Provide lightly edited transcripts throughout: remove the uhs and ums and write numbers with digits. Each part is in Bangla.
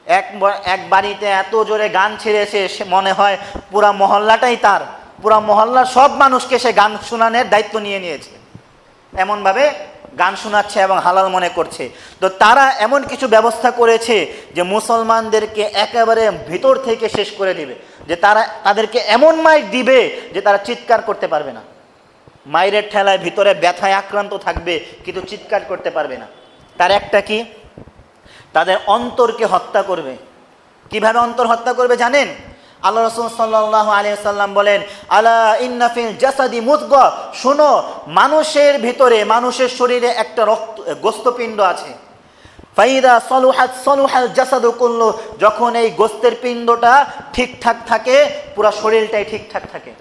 এক বাড়িতে এত জোরে গান ছেড়েছে, সে মনে হয় পুরা মহল্লাটাই তার, পুরা মহল্লার সব মানুষকে সে গান শোনানোর দায়িত্ব নিয়ে নিয়েছে, এমনভাবে গান শোনাচ্ছে এবং হালাল মনে করছে। তো তারা এমন কিছু ব্যবস্থা করেছে যে মুসলমানদেরকে একেবারে ভিতর থেকে শেষ করে দিবে, যে তাদেরকে এমন মাইর দিবে যে তারা চিৎকার করতে পারবে না, মাইরের ঠেলায় ভিতরে ব্যথায় আক্রান্ত থাকবে কিন্তু চিৎকার করতে পারবে না। তার একটা কি, তাদের অন্তরকে হত্যা করবে। কিভাবে অন্তর হত্যা করবে জানেন? আল্লাহ রাসূল সাল্লাল্লাহু আলাইহি ওয়াসাল্লাম বলেন, আলা ইন্না ফিল জাসাদি মুদগা, শোনো মানুষের ভিতরে, মানুষের শরীরে একটা গোস্তপিণ্ড আছে। ফাইদা সলুহাত সলুহাল জাসাদু কুল্লু, যখন এই গোস্তের পিণ্ডটা ঠিকঠাক থাকে পুরো শরীরটাই ঠিকঠাক থাকে,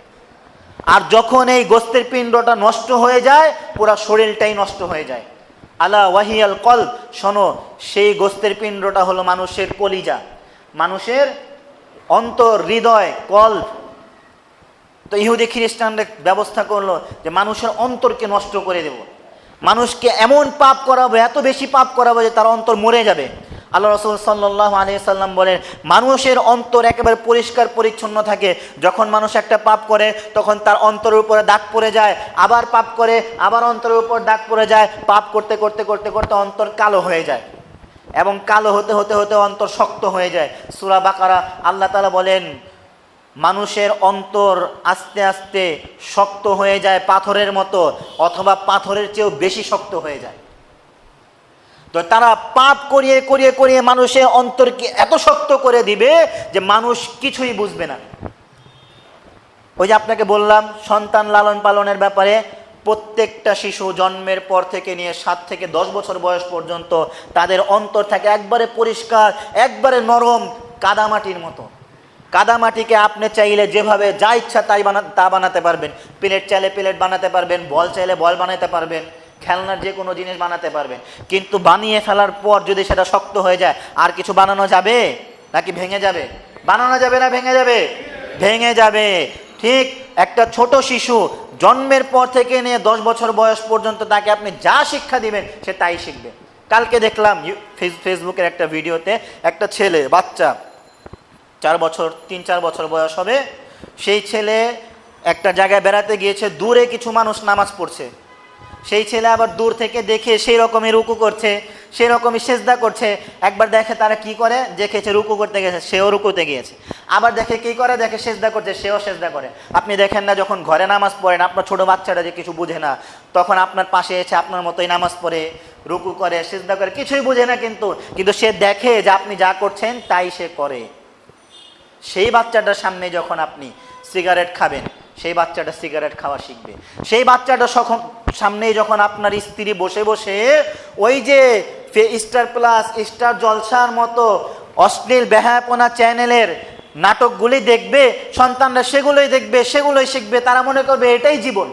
আর যখন এই গোস্তের পিণ্ডটা নষ্ট হয়ে যায় পুরো শরীরটাই নষ্ট হয়ে যায়। আলা ওয়াহিয়াল কলব, শোনো সেই গোস্তের পিণ্ডটা হলো মানুষের কলিজা, মানুষের অন্তর, হৃদয়, কলব। তো ইহুদি খ্রিস্টানরা ব্যবস্থা করলো যে মানুষের অন্তরকে নষ্ট করে দেব, মানুষকে এমন পাপ করাবো, এত বেশি পাপ করাবো যে তার অন্তর মরে যাবে। আল্লাহ রাসূল সাল্লাল্লাহু আলাইহি সাল্লাম বলেন, মানুষের অন্তর একেবারে পরিষ্কার পরিচ্ছন্ন থাকে, যখন মানুষ একটা পাপ করে তখন তার অন্তরের উপরে দাগ পড়ে যায়, আবার পাপ করে আবার অন্তরের উপর দাগ পড়ে যায়, পাপ করতে করতে করতে করতে অন্তর কালো হয়ে যায়, এবং কালো হতে হতে হতে অন্তর শক্ত হয়ে যায়। সূরা বাকারা আল্লাহ তাআলা বলেন, মানুষের অন্তর আস্তে আস্তে শক্ত হয়ে যায় পাথরের মতো, অথবা পাথরের চেয়েও বেশি শক্ত হয়ে যায়। তো তারা পাপ করিয়ে করিয়ে করিয়ে মানুষের অন্তরকে এত শক্ত করে দিবে যে মানুষ কিছুই বুঝবে না। ওই যে আপনাকে বললাম সন্তান লালন পালনের ব্যাপারে, প্রত্যেকটা শিশু জন্মের পর থেকে নিয়ে 7 থেকে 10 বছর বয়স পর্যন্ত তাদের অন্তর থাকে একবারে পরিষ্কার, একবারে নরম, কাদামাটির মতো। কাদামাটিকে আপনি চাইলে যেভাবে যা ইচ্ছা তা বানাতে পারবেন, প্লেট চাইলে প্লেট বানাতে পারবেন, বল চাইলে বল বানাতে পারবেন, খেলনার যে কোনো জিনিস বানাতে পারবেন। কিন্তু বানিয়ে ফেলার পর যদি সেটা শক্ত হয়ে যায়, আর কিছু বানানো যাবে নাকি ভেঙে যাবে? বানানো যাবে না ভেঙে যাবে? ভেঙে যাবে। ঠিক একটা ছোট শিশু জন্মের পর থেকে নিয়ে 10 বছর বয়স পর্যন্ত তাকে আপনি যা শিক্ষা দিবেন সে তাই শিখবে। কালকে দেখলাম ফেসবুকের একটা ভিডিওতে, একটা ছেলে, বাচ্চা 3-4 বছর বয়স হবে, সেই ছেলে একটা জায়গায় বেড়াতে গিয়েছে, দূরে কিছু মানুষ নামাজ পড়ছে, সেই ছেলে আবার দূর থেকে দেখে সেই রকমই রুকু করছে, সেই রকমই সেজদা করছে। একবার দেখে তারা কি করে, দেখেছে রুকু করতে গেছে, সেও রুকুতে গিয়েছে, আবার দেখে কি করে, দেখে সেজদা করছে, সেও সেজদা করে। আপনি দেখেন না যখন ঘরে নামাজ পড়েন, আপনার ছোট বাচ্চাটা যে কিছু বুঝে না, তখন আপনার পাশে এসে আপনার মতোই নামাজ পড়ে, রুকু করে, সেজদা করে, কিছুই বুঝে না, কিন্তু সে দেখে যে আপনি যা করছেন তাই সে করে। সেই বাচ্চাটার সামনে যখন আপনি সিগারেট খাবেন, সেই বাচ্চাটা সিগারেট খাওয়া শিখবে। সেই বাচ্চাটা সামনেই যখন আপনার স্ত্রী বসে বসে ওই যে স্টার প্লাস, স্টার জলসার মতো অশ্লীল বেহায়াপনা চ্যানেলের নাটকগুলি দেখবে, সন্তানরা সেগুলোই দেখবে, সেগুলোই শিখবে, তারা মনে করবে এটাই জীবন।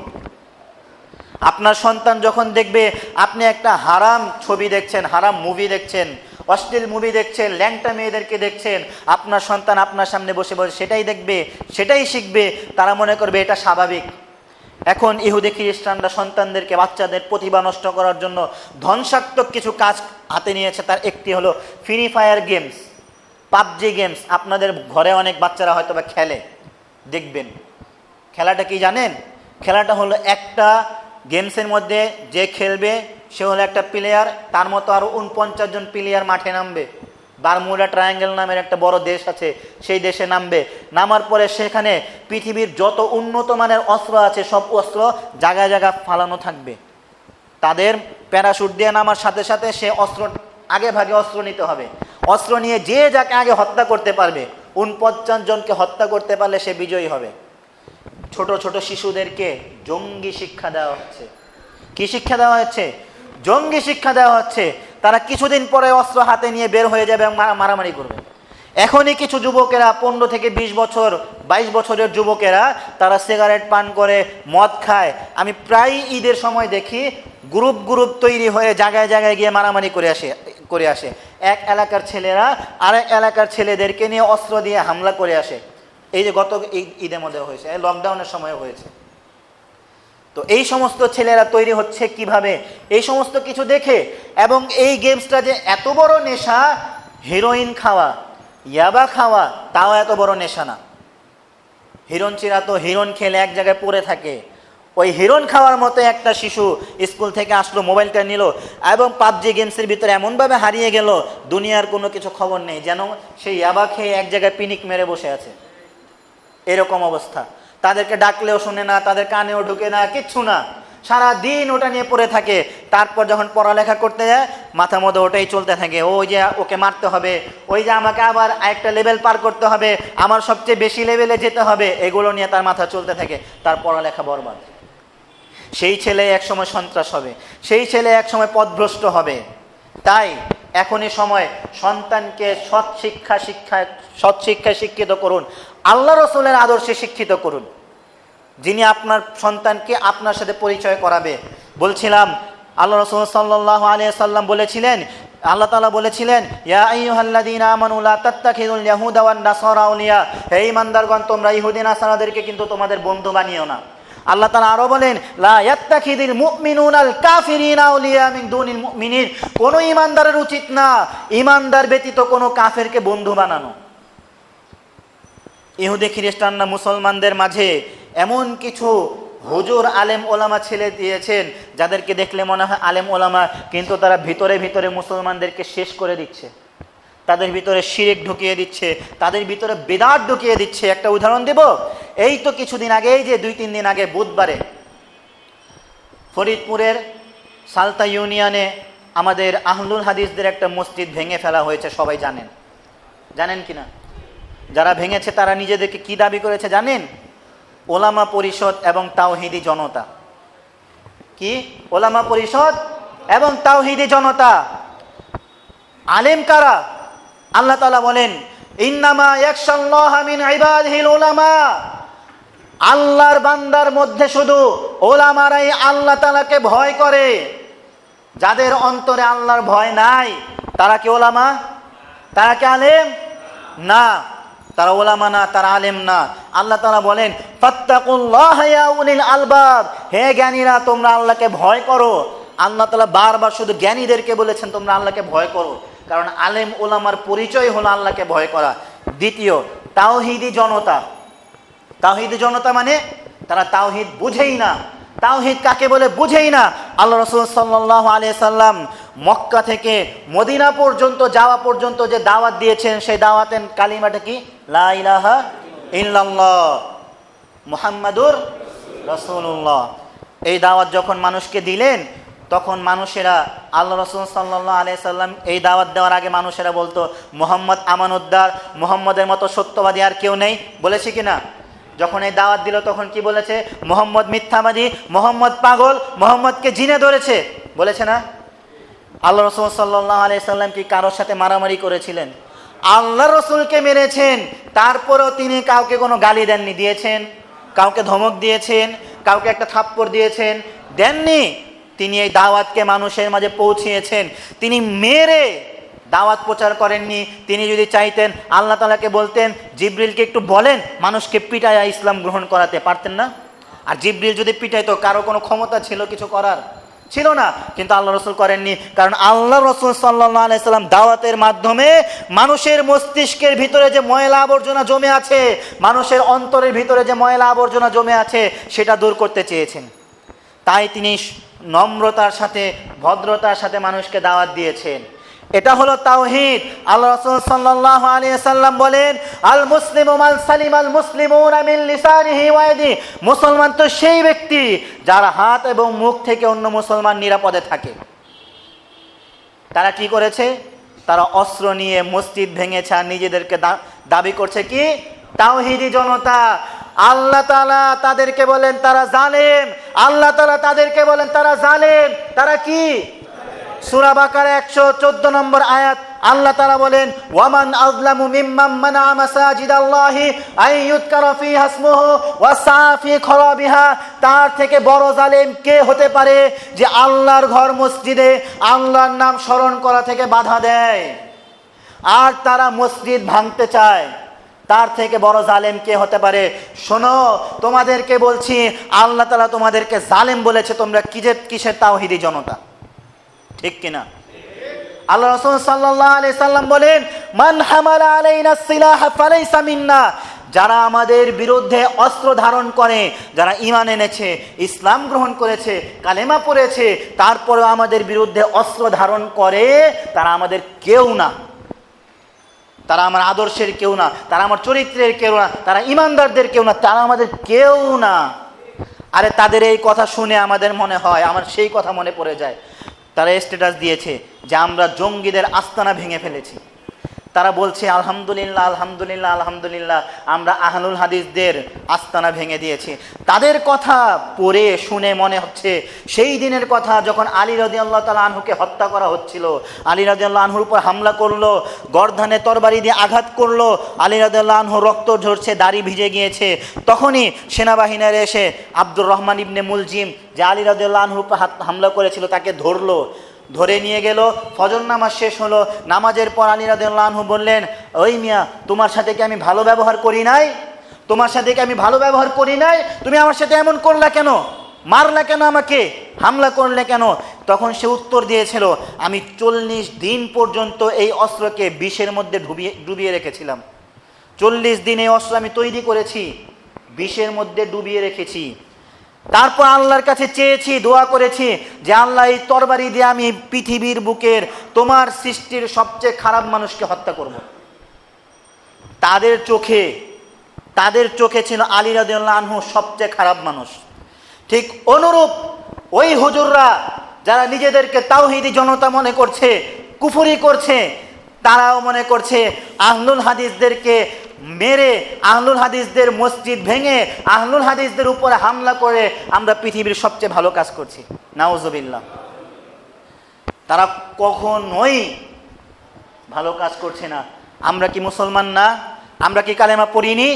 আপনার সন্তান যখন দেখবে আপনি একটা হারাম ছবি দেখছেন, হারাম মুভি দেখছেন, অশ্লীল মুভি দেখছেন, ল্যাংটা মেয়েদেরকে দেখছেন, আপনার সন্তান আপনার সামনে বসে বসে সেটাই দেখবে, সেটাই শিখবে, তারা মনে করবে এটা স্বাভাবিক। এখন ইহুদি খ্রিস্টানরা সন্তানদেরকে, বাচ্চাদের প্রতিভা নষ্ট করার জন্য ধ্বংসাত্মক কিছু কাজ হাতে নিয়েছে। তার একটি হলো free fire games, PUBG games. আপনাদের ঘরে অনেক বাচ্চারা হয়তো বা খেলে, দেখবেন। খেলাটা কি জানেন? খেলাটা হলো একটা গেমসের মধ্যে যে খেলবে সে হলো একটা প্লেয়ার, তার মতো আরও 49 জন প্লেয়ার মাঠে নামবে। বারমুডা ট্রায়াঙ্গেল নামের একটা বড় দেশ আছে, সেই দেশে নামবে। নামার পরে সেখানে পৃথিবীর যত উন্নত মানের অস্ত্র আছে সব অস্ত্র জায়গায় জায়গায় ফালানো থাকবে। তাদের প্যারাশুট দিয়ে নামার সাথে সাথে সে অস্ত্র, আগে ভাগে অস্ত্র নিতে হবে। অস্ত্র নিয়ে যে যাকে আগে হত্যা করতে পারবে, 49 জনকে হত্যা করতে পারলে সে বিজয়ী হবে। ছোট ছোট শিশুদেরকে জঙ্গি শিক্ষা দেওয়া হচ্ছে। কি শিক্ষা দেওয়া হচ্ছে? জঙ্গি শিক্ষা দেওয়া হচ্ছে। তারা কিছুদিন পরে অস্ত্র হাতে নিয়ে বের হয়ে যাবে এবং মারামারি করবে। এখনই কিছু যুবকেরা 15 থেকে 20 বছর, 22 বছরের যুবকেরা, তারা সিগারেট পান করে, মদ খায়। আমি প্রায় ঈদের সময় দেখি গ্রুপ গ্রুপ তৈরি হয়ে জায়গায় জায়গায় গিয়ে মারামারি করে আসে। এক এলাকার ছেলেরা আরেক এলাকার ছেলেদেরকে নিয়ে অস্ত্র দিয়ে হামলা করে আসে। এই যে গত ঈদের মধ্যে হয়েছে, লকডাউনের সময় হয়েছে। তো এই সমস্ত ছেলেরা তৈরি হচ্ছে কিভাবে? এই সমস্ত কিছু দেখে। এবং এই গেমসটা যে এত বড় নেশা, হিরোইন খাওয়া, ইয়াবা খাওয়া, তাও এত বড় নেশা না। হিরণচিরা তো হিরণ খেলে এক জায়গায় পড়ে থাকে, ওই হিরণ খাওয়ার মতো একটা শিশু স্কুল থেকে আসলো, মোবাইলটা নিল এবং পাবজি গেমসের ভিতরে এমনভাবে হারিয়ে গেল, দুনিয়ার কোনো কিছু খবর নেই, যেন সেই ইয়াবা খেয়ে এক জায়গায় পিনিক মেরে বসে আছে। এরকম অবস্থা। তাদেরকে ডাকলেও শুনে না, তাদের কানেও ঢুকে না, কিচ্ছু না, সারা দিন ওটা নিয়ে পড়ে থাকে। তারপর যখন পড়ালেখা করতে যায়, মাথার মধ্যে ওটাই চলতে থাকে, ওই যে ওকে মারতে হবে, ওই যে আমাকে আবার একটা লেভেল পার করতে হবে, আমার সবচেয়ে বেশি লেভেলে যেতে হবে, এগুলো নিয়ে তার মাথা চলতে থাকে, তার পড়ালেখা বরবাদ। সেই ছেলে একসময় সন্ত্রাস হবে, সেই ছেলে একসময় পথভ্রষ্ট হবে। তাই এখনই সময় সন্তানকে সৎ শিক্ষায় শিক্ষিত করুন, আল্লাহ রসুলের আদর্শে শিক্ষিত করুন, যিনি আপনার সন্তানকে আপনার সাথে পরিচয় করাবে। বলছিলাম আল্লাহ রসুল সাল্লাল্লাহু আলাইহি সাল্লাম বলেছিলেন, আল্লাহ তাআলা বলেছিলেন, ইয়া আইয়ুহাল্লাযীনা আমানু লা তাত্তাখিযুল ইয়াহুদা ওয়ান নাসারা আউলিয়া, হে ঈমানদারগণ, তোমরা ইহুদি নাসারাদেরকে কিন্তু তোমাদের বন্ধু বানিও না। আল্লাহ তাআলা আরো বলেন, লা ইয়াত্তাখিযুল মুমিনুনাল কাফিরিনা আউলিয়া মিন দুনিল মুমিনিন, কোন ঈমানদারের উচিত না ঈমানদার ব্যতীত কোনো কাফেরকে বন্ধু বানানো। ইহুদি খ্রিস্টানরা মুসলমানদের মাঝে এমন কিছু হুজুর আলেম ওলামা ছেলে দিয়েছেন, যাদেরকে দেখলে মনে হয় আলেম ওলামা, কিন্তু তারা ভিতরে ভিতরে মুসলমানদেরকে শেষ করে দিচ্ছে, তাদের ভিতরে শিরক ঢুকিয়ে দিচ্ছে, তাদের ভিতরে বিদআত ঢুকিয়ে দিচ্ছে। একটা উদাহরণ দেব, এই তো কিছুদিন আগে, এই যে 2-3 দিন আগে বুধবারে ফরিদপুরের সালতা ইউনিয়নে আমাদের আহলুল হাদিসদের একটা মসজিদ ভেঙে ফেলা হয়েছে, সবাই জানেন কিনা? যারা ভেঙেছে তারা নিজেদেরকে কি দাবি করেছে জানেন? ওলামা পরিষদ এবং তাওহীদি জনতা। কি? ওলামা পরিষদ এবং তাওহীদি জনতা। আলেম কারা? আল্লাহ তাআলা বলেন, ইন্নামা ইয়াখশাল্লাহা মিন ইবাদিহিল উলামা, আল্লাহর বান্দার মধ্যে শুধু ওলামারাই আল্লাহ তাআলাকে ভয় করে। যাদের অন্তরে আল্লাহর ভয় নাই, তারা কি ওলামা? তারা কি আলেম? না, তারা ওলামা না, তারা আলেম না। আল্লাহ তাআলা বলেন, ফাত্তাকুল্লাহা ইয়া উলিল আলবাব, হে জ্ঞানীরা, তোমরা আল্লাহকে ভয় করো। আল্লাহ তাআলা বারবার শুধু জ্ঞানীদেরকে বলেছেন তোমরা আল্লাহকে ভয় করো, কারণ আলেম ওলামার পরিচয় হলো আল্লাহকে ভয় করা। দ্বিতীয়, তাওহীদি জনতা। তাওহীদি জনতা মানে তারা তাওহীদ বুঝেই না। তাওহীদ কাকে বলে বুঝেই না। আল্লাহ রাসূল সাল্লাল্লাহু আলাইহি সাল্লাম মক্কা থেকে মদিনা পর্যন্ত যাওয়া পর্যন্ত যে দাওয়াত দিয়েছেন, সেই দাওয়াতের কালিমাটা কি? লা ইলাহা ইল্লাল্লাহ মুহাম্মাদুর রাসূলুল্লাহ। এই দাওয়াত যখন মানুষকে দিলেন, তখন মানুষেরা, আল্লাহ রাসূল সাল্লাল্লাহু আলাইহি সাল্লাম এই দাওয়াত দেওয়ার আগে মানুষেরা বলতো, মুহাম্মদ আমানতদার, মুহাম্মদের মতো সত্যবাদী আর কেউ নেই, বলেছে কিনা? যখন এই দাওয়াত দিল তখন কি বলেছে? মুহাম্মদ মিথ্যাবাদী, মুহাম্মদ পাগল, মুহাম্মদকে জিনে ধরেছে, বলেছে না? আল্লাহ রাসূল সাল্লাল্লাহু আলাইহি সাল্লাম কি কারোর সাথে মারামারি করেছিলেন? আল্লাহ রাসূলকে মেরেছেন, তারপরেও তিনি কাউকে কোনো গালি দেননি। দিয়েছেন? কাউকে ধমক দিয়েছেন? কাউকে একটা থাপ্পড় দিয়েছেন? দেননি। তিনি এই দাওয়াতকে মানুষের মাঝে পৌঁছিয়েছেন। তিনি মেরে দাওয়াত প্রচার করেননি। তিনি যদি চাইতেন, আল্লাহ তাআলাকে বলতেন, জিবরিলকে একটু বলেন মানুষকে পিটায়া ইসলাম গ্রহণ করাতে, পারতেন না? আর জিবরিল যদি পিটাইতো, কারো কোনো ক্ষমতা ছিল কিছু করার? ছিল না। কিন্তু আল্লাহ রাসূল করেননি, কারণ আল্লাহ রাসূল সাল্লাল্লাহু আলাইহি সাল্লাম দাওয়াতের মাধ্যমে মানুষের মস্তিষ্কের ভিতরে যে ময়লা আবর্জনা জমে আছে, মানুষের অন্তরের ভিতরে যে ময়লা আবর্জনা জমে আছে, সেটা দূর করতে চেয়েছেন। তাই তিনি নম্রতার সাথে, ভদ্রতার সাথে মানুষকে দাওয়াত দিয়েছেন। এটা হলো তাওহীদ। আল্লাহ রাসূল সাল্লাল্লাহু আলাইহি সাল্লাম বলেন, আল মুসলিমু মান সালিমাল মুসলিমুনা মিন লিসানিহি ওয়া ইয়াদিহি, মুসলমান তো সেই ব্যক্তি যার হাত এবং মুখ থেকে অন্য মুসলমান নিরাপদে থাকে। তারা কি করেছে? তারা অস্ত্র নিয়ে মসজিদ ভেঙেছে আর নিজেদেরকে দাবি করছে কি? তাওহীদি জনতা। আল্লাহ তাআলা তাদেরকে বলেন তারা জালেম। আল্লাহ তাআলা তাদেরকে বলেন তারা জালেম। তারা কি? সূরা বাকারা 114 নম্বর আয়াত, আল্লাহ তাআলা বলেন, ওয়ামান আযলামু মিম্মান মানা মাসাজিদাল্লাহি আইয়ুযকারা ফিহা ইসমুহু ওয়া সাআ ফি খরাবিহা, তার থেকে বড় জালেম কে হতে পারে যে আল্লাহর ঘর মসজিদে আল্লাহর নাম স্মরণ করা থেকে বাধা দেয়, আর তারা মসজিদ ভাঙতে চায়। তার থেকে বড় জালেম কে হতে পারে? শোনো, তোমাদেরকে বলছি, আল্লাহ তাআলা তোমাদেরকে জালেম বলেছে, তোমরা কিসের তাওহীদি জনতা, ঠিক কিনা? আল্লাহ রাসূল সাল্লাল্লাহু আলাইহি সাল্লাম বলেন, মান হামালা আলাইনা সিলাহা ফালাইসা মিন্না, যারা আমাদের বিরুদ্ধে অস্ত্র ধারণ করে, যারা ঈমান এনেছে, ইসলাম গ্রহণ করেছে, কালেমা পড়েছে, তারপরেও আমাদের বিরুদ্ধে অস্ত্র ধারণ করে, তারা আমাদের কেউ না, তারা আমার আদর্শের কেউ না, তারা আমার চরিত্রের কেউ না, তারা ঈমানদারদের কেউ না, তারা আমাদের কেউ না। আরে তাদের এই কথা শুনে আমাদের মনে হয়, আমার সেই কথা মনে পড়ে যায়, তারা স্ট্যাটাস দিয়েছে যে আমরা জঙ্গিদের আস্তানা ভেঙে ফেলেছি। তারা বলছে আলহামদুলিল্লাহ আলহামদুলিল্লাহ আলহামদুলিল্লাহ, আমরা আহলুল হাদিসদের আস্তানা ভেঙে দিয়েছি। তাদের কথা পড়ে শুনে মনে হচ্ছে সেই দিনের কথা, যখন আলী রাদিয়াল্লাহু তাআলা আনহুকে হত্যা করা হচ্ছিল, আলী রাদিয়াল্লাহু আনহুর উপর হামলা করলো, গর্দানে তরবারি দিয়ে আঘাত করলো, আলী রাদিয়াল্লাহু আনহু রক্ত ঝরছে, দাড়ি ভিজে গিয়েছে। তখনই সেনাবাহিনীর এসে আব্দুর রহমান ইবনে মুলজিম, যে আলী রাদিয়াল্লাহু আনহুর উপর হামলা করেছিল, তাকে ধরলো, ধরে নিয়ে গেল। ফজর নামাজ শেষ হলো, নামাজের পর আলী রাদিয়াল্লাহু আনহু বললেন, ওই মিয়া, তোমার সাথে কি আমি ভালো ব্যবহার করি নাই? তোমার সাথে কি আমি ভালো ব্যবহার করি নাই? তুমি আমার সাথে এমন করলা কেন? মারলা কেন? আমাকে হামলা করলে কেন? তখন সে উত্তর দিয়েছিল, আমি 40 দিন পর্যন্ত এই অস্ত্রকে বিষের মধ্যে ডুবিয়ে রেখেছিলাম। 40 দিন এই অস্ত্র আমি তৈরি করেছি, বিষের মধ্যে ডুবিয়ে রেখেছি। তারপর আল্লাহর কাছে চেয়েছি, দোয়া করেছি যে আল্লাহ, এই তরবারি দিয়ে আমি পৃথিবীর বুকের তোমার সৃষ্টির সবচেয়ে খারাপ মানুষকে হত্যা করব। তাদের চোখে ছিল আলী রাদিয়াল্লাহু আনহু সবচেয়ে খারাপ মানুষ। ঠিক অনুরূপ ওই হুজুররা যারা নিজেদেরকে তাওহীদি জনতা মনে করছে, কুফরি করছে, তারাও মনে করছে আহলুল হাদিসদেরকে মেরে, আহলুল হাদিসদের মসজিদ ভেঙে, আহলুল হাদিসদের উপরে হামলা করে আমরা পৃথিবীর সবচেয়ে ভালো কাজ করছি। নাউজুবিল্লাহ। তারা কখনোই ভালো কাজ করছে না। আমরা কি মুসলমান না? আমরা কি কালেমা পড়িনি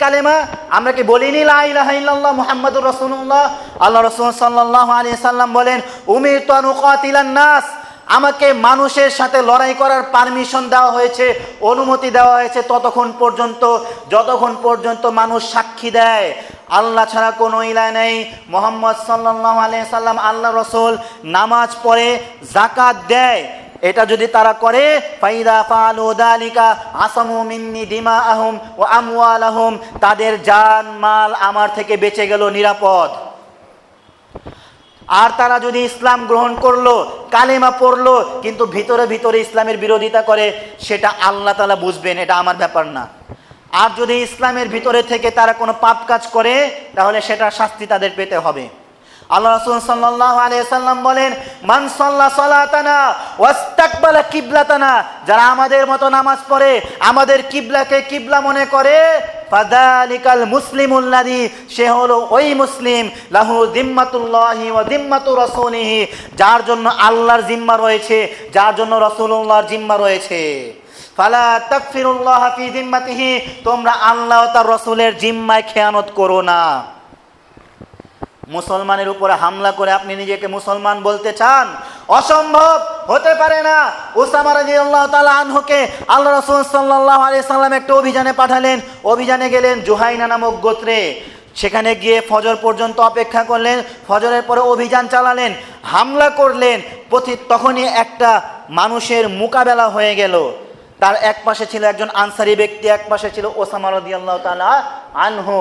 কালেমা? আমরা কি বলিনি লা ইলাহা ইল্লাল্লাহ মুহাম্মাদুর রাসূলুল্লাহ? আল্লাহ রাসূল সাল্লাল্লাহু আলাইহি সাল্লাম বলেন, উমিরতু আন উকাতিলান নাস, আমাকে মানুষের সাথে লড়াই করার পারমিশন দেওয়া হয়েছে, অনুমতি দেওয়া হয়েছে যতক্ষণ পর্যন্ত মানুষ সাক্ষী দেয় আল্লাহ ছাড়া কোনো ইলাহ নেই, মুহাম্মদ সাল্লাল্লাহু আলাইহি সাল্লাম আল্লাহ রাসূল, নামাজ পড়ে, যাকাত দেয়। এটা যদি তারা করে, ফাইদা ফালু যালিকা আসামু মিন্নি দিমাআহুম ওয়া আমওয়ালাহুম, তাদের জান মাল আমার থেকে বেঁচে গেল নিরাপদ। আর তারা যদি ইসলাম গ্রহণ করলো, কালেমা পড়লো, কিন্তু ভিতরে ভিতরে ইসলামের বিরোধিতা করে, সেটা আল্লাহ তাআলা বুঝবেন, এটা আমার ব্যাপার না। আর যদি ইসলামের ভিতরে থেকে তারা কোনো পাপ কাজ করে, তাহলে সেটা শাস্তি তাদের পেতে হবে। আল্লাহ রাসূল সাল্লাল্লাহু আলাইহি সাল্লাম বলেন, মান সাল্লা সালাতানা ওয়াস্তাকবালা কিবলাতানা, যারা আমাদের মতো নামাজ পড়ে, আমাদের কিবলাকে কিবলা মনে করে, ফাযালিকাল মুসলিমুল্লাযী, সে হলো ওই মুসলিম, লাহু যিম্মাতুল্লাহি ওয়া যিম্মাতু রাসূলিহি, যার জন্য আল্লাহর জিম্মা রয়েছে, যার জন্য রাসূলুল্লাহর জিম্মা রয়েছে। ফালা তাকফিরুল্লাহ ফি যিম্মাতিহি, তোমরা আল্লাহ ও তার রাসূলের জিম্মায় খেয়ানত করো না। মুসলমানের উপরে হামলা করে আপনি নিজেকে মুসলমান বলতে চান? অসম্ভব, হতে পারে না। উসামা রাদিয়াল্লাহু তাআলা আনহুকে আল্লাহ রাসূল সাল্লাল্লাহু আলাইহি সাল্লাম একটা অভিযানে পাঠালেন। অভিযানে গেলেন জুহাইনা নামক গোত্রে, সেখানে গিয়ে ফজর পর্যন্ত অপেক্ষা করলেন। ফজরের পরে অভিযান চালালেন, হামলা করলেন। তখনই একটা মানুষের মোকাবেলা হয়ে গেল। তার এক পাশে ছিল একজন আনসারী ব্যক্তি, এক পাশে ছিল উসামা রাদিয়াল্লাহু তাআলা আনহু।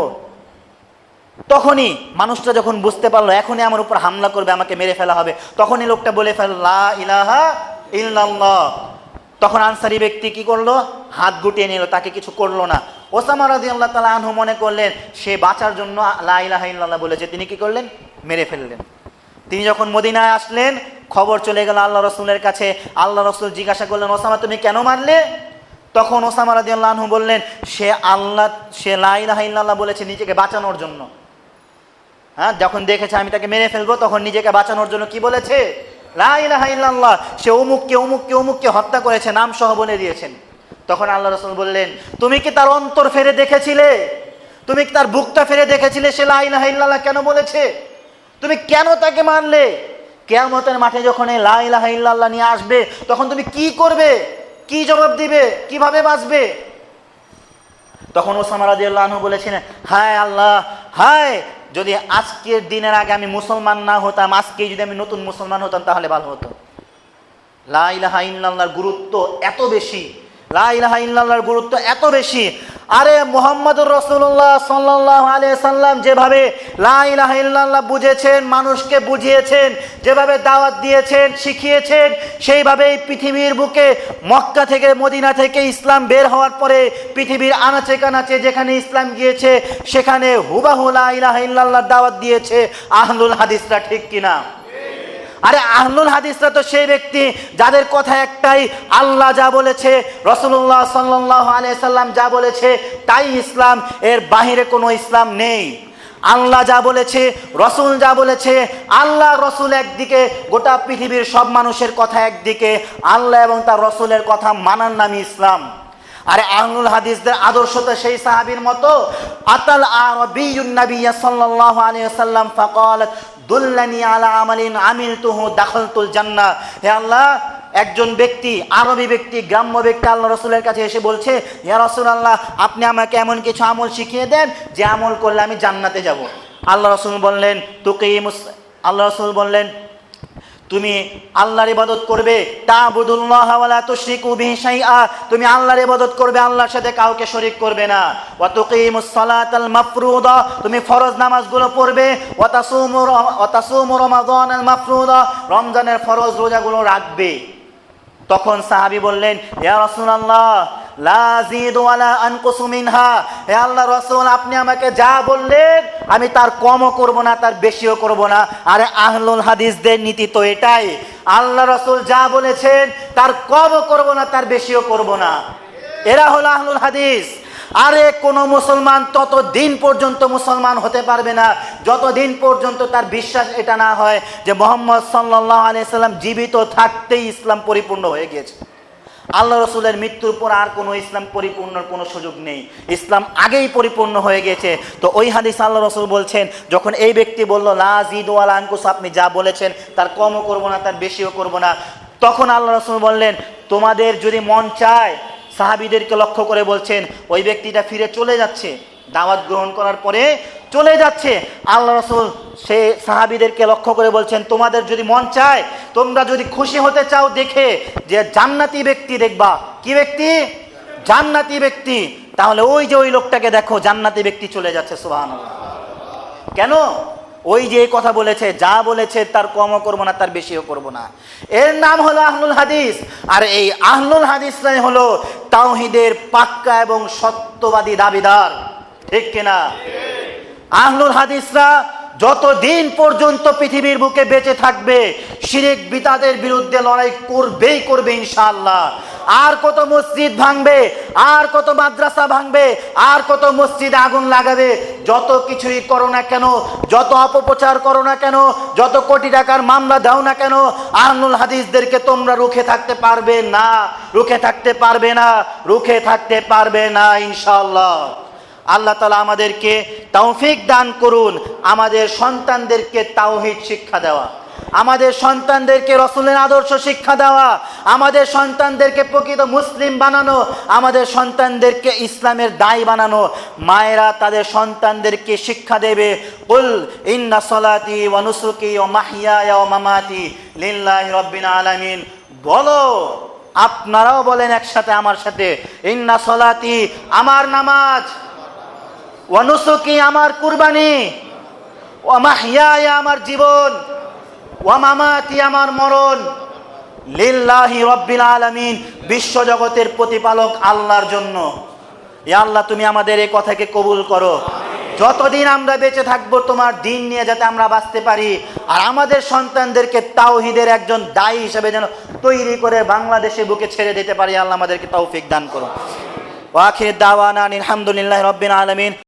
তখনই মানুষটা যখন বুঝতে পারলো এখনই আমার উপর হামলা করবে, আমাকে মেরে ফেলা হবে, তখনই লোকটা বলে ফেলল লা ইলাহা ইল্লাল্লাহ। তখন আনসারী ব্যক্তি কি করলো? হাত গুটিয়ে নিল, তাকে কিছু করলো না। ওসামা রাদিয়াল্লাহু তাআলা আনহু মনে করলেন সে বাঁচার জন্য লা ইলাহা ইল্লাল্লাহ বলেছে, তিনি কি করলেন? মেরে ফেললেন। তিনি যখন মদিনায় আসলেন, খবর চলে গেল আল্লাহ রাসূলের কাছে। আল্লাহ রাসূল জিজ্ঞাসা করলেন, ওসামা তুমি কেন মারলে? তখন ওসামা রাদিয়াল্লাহু আনহু বললেন, সে লা ইলাহা ইল্লাল্লাহ বলেছে নিজেকে বাঁচানোর জন্য। হ্যাঁ, যখন দেখেছে আমি তাকে মেরে ফেলবো, তখন নিজেকে বাঁচানোর জন্য কি বলেছে? লা ইলাহা ইল্লাল্লাহ। সে অমুককে হত্যা করেছে, নাম সহ বলে দিয়েছেন। তখন আল্লাহ রাসূল বললেন, তুমি কি তার অন্তর ফেরে দেখেছিলে? তুমি কি তার বুকটা ফেরে দেখেছিলে সে লা ইলাহা ইল্লাল্লাহ কেন বলেছে? তুমি কেন তাকে মারলে? কিয়ামতের মাঠে যখন এই লা ইলাহা ইল্লাল্লাহ নিয়ে আসবে, তখন তুমি কি করবে? কি জবাব দিবে? কিভাবে বাঁচবে? তখন ওসামা রাদিয়াল্লাহু আনহু বলেছেন, হায় আল্লাহ, হায়, যদি আজকের দিনের আগে আমি মুসলমান না হতাম, আজকে যদি আমি নতুন মুসলমান হতাম তাহলে ভালো হতো। লা ইলাহা ইল্লাল্লাহর গুরুত্ব এত বেশি, লা ইলাহা ইল্লাল্লাহর গুরুত্ব এত বেশি। আরে মুহাম্মদুর রাসূলুল্লাহ সাল্লাল্লাহু আলাইহি সাল্লাম যেভাবে লা ইলাহা ইল্লাল্লাহ বুঝেছেন, মানুষকে বুঝিয়েছেন, যেভাবে দাওয়াত দিয়েছেন, শিখিয়েছেন, সেইভাবেই পৃথিবীর বুকে মক্কা থেকে মদিনা থেকে ইসলাম বের হওয়ার পরে পৃথিবীর আনাচে কানাচে যেখানে ইসলাম গিয়েছে সেখানে হুবাহু লা ইলাহা ইল্লাল্লাহর দাওয়াত দিয়েছে আহলুল হাদিসরা, ঠিক কিনা? আরে আহলুল হাদিসরা তো সেই ব্যক্তি যাদের কথা একটাই, আল্লাহ যা বলেছে, রাসূলুল্লাহ সাল্লাল্লাহু আলাইহি সাল্লাম যা বলেছে তাই ইসলাম, এর বাহিরে কোনো ইসলাম নেই। আল্লাহ যা বলেছে, রসুল যা বলেছে, আল্লাহ রসুল একদিকে, গোটা পৃথিবীর সব মানুষের কথা একদিকে, আল্লাহ এবং তার রসুলের কথা মানার নামই ইসলাম। আরে আহলুল হাদিসদের আদর্শ তো সেই সাহাবীর মতো, আতাল আরাবিয়্যুন নাবিয়্য সাল্লাল্লাহু আলাইহি ওয়াসাল্লাম ফাকালাত দুল্লানি আলা আমালিন আমিলতুহু দাখালতুল জান্নাহ। হে আল্লাহ, একজন ব্যক্তি, আরবি ব্যক্তি, গ্রাম্য ব্যক্তি আল্লাহ রসুলের কাছে এসে বলছে, ইয়া রাসূলুল্লাহ, আপনি আমাকে এমন কিছু আমল শিখিয়ে দেন যে আমল করলে আমি জান্নাতে যাব। আল্লাহ রসুল বললেন আল্লাহ রসুল বললেন, তুমি আল্লাহর ইবাদত করবে, তা'বুদুল্লাহ ওয়া লা তুশরিকু বিহি শাইআ, তুমি আল্লাহর ইবাদত করবে, আল্লাহর সাথে কাউকে শরীক করবে না। ওয়া তুকিমুস সালাতাল মাফরুদা, তুমি ফরজ নামাজগুলো পড়বে। ওয়া তাসুমু রমাদানাল মাফরুদা, রমজানের ফরজ রোজাগুলো রাখবে। তখন সাহাবী বললেন, ইয়া রাসূলুল্লাহ, লা আযীদু ওয়া লা আনকুসু মিনহা, হে আল্লাহর রাসূল, আপনি আমাকে যা বললেন আমি তার কমও করব না, তার বেশিও করব না। আরে আহলুল হাদিসদের নীতি তো এটাই, আল্লাহ রাসূল যা বলেছেন তার কমও করব না, তার বেশিও করব না। এরা হলো আহলুল হাদিস। আরে কোনো মুসলমান ততদিন পর্যন্ত মুসলমান হতে পারবে না যতদিন পর্যন্ত তার বিশ্বাস এটা না হয় যে মুহাম্মদ সাল্লাল্লাহু আলাইহি সাল্লাম জীবিত থাকতেই ইসলাম পরিপূর্ণ হয়ে গিয়েছে। আল্লাহ রসুলের মৃত্যুর পর আর কোনো ইসলাম পরিপূর্ণর কোনো সুযোগ নেই, ইসলাম আগেই পরিপূর্ণ হয়ে গেছে। তো ওই হাদিস আল্লাহ রসুল বলছেন, যখন এই ব্যক্তি বলল লা আযীদু ওয়া লা আনকুস, আপনি যা বলেছেন তার কমও করব না, তার বেশিও করব না, তখন আল্লাহ রসুল বললেন, তোমাদের যদি মন চায়, সাহাবীদেরকে লক্ষ্য করে বলছেন, ওই ব্যক্তিটা ফিরে চলে যাচ্ছে, দাওয়াত গ্রহণ করার পরে চলে যাচ্ছে। আল্লাহ রসুল সে সাহাবীদেরকে লক্ষ্য করে বলছেন, তোমাদের যদি মন চায়, তোমরা যদি খুশি হতে চাও দেখে যে জান্নাতি ব্যক্তি দেখবা, কি ব্যক্তি? জান্নাতি ব্যক্তি, তাহলে ওই যে ওই লোকটাকে দেখো, জান্নাতি ব্যক্তি চলে যাচ্ছে। সুবহানাল্লাহ। কেন? ওই যে কথা বলেছে, যা বলেছে তার কমও করবো না, তার বেশিও করবো না। এর নাম হলো আহলুল হাদিস। আর এই আহলুল হাদিসরাই হলো তাওহীদের পাক্কা এবং সত্যবাদী দাবিদার, ঠিক কিনা? আহলুল হাদিসরা যতদিন পর্যন্ত পৃথিবীর বুকে বেঁচে থাকবে শিরক বিদআতের বিরুদ্ধে লড়াই করবেই করবে ইনশাআল্লাহ। আর কত মসজিদ ভাঙবে, আর কত মাদ্রাসা ভাঙবে, আর কত মসজিদে আগুন লাগাবে, যত কিছুই করো না কেন, যত অপপ্রচার করো না কেন, যত কোটি টাকার মামলা দাও না কেন, আহলুল হাদিসদেরকে তোমরা রুখে থাকতে পারবে না, রুখে থাকতে পারবে না, রুখে থাকতে পারবে না ইনশাআল্লাহ। আল্লাহ তাআলা আমাদেরকে তৌফিক দান করুন, আমাদের সন্তানদেরকে তাওহীদ শিক্ষা দেওয়া, আমাদের সন্তানদেরকে রসুলের আদর্শ শিক্ষা দেওয়া, আমাদের সন্তানদেরকে প্রকৃত মুসলিম বানানো, আমাদের সন্তানদেরকে ইসলামের দায়ী বানানো। মায়েরা তাদের সন্তানদেরকে শিক্ষা দেবে, কুল ইন্না সলাতি ওয়া নুসুকি ওয়া মাহইয়ায়া ওয়া মামাতি লিল্লাহি রাব্বিল আলামিন। বলো, আপনারাও বলেন একসাথে আমার সাথে, ইন্না সলাতি আমার নামাজ, ওয়া নুসুকি আমার কুরবানি, ওয়া মাহইয়ায়া আমার জীবন, ওয়া মামাতি আমার মরণ, লিল্লাহি রাব্বিল আলামিন বিশ্ব জগতের প্রতিপালক আল্লাহর জন্য। ইয়া আল্লাহ, তুমি আমাদের এই কথাকে কবুল করো। যতদিন আমরা বেঁচে থাকবো তোমার দিন নিয়ে যাতে আমরা বাঁচতে পারি, আর আমাদের সন্তানদেরকে তাওহীদের একজন দায়ী হিসেবে যেন তৈরি করে বাংলাদেশে বুকে ছেড়ে দিতে পারি। আল্লাহ আমাদেরকে তৌফিক দান করো। ওয়া আখির দাওয়ানা আলহামদুলিল্লাহি রাব্বিল আলামিন।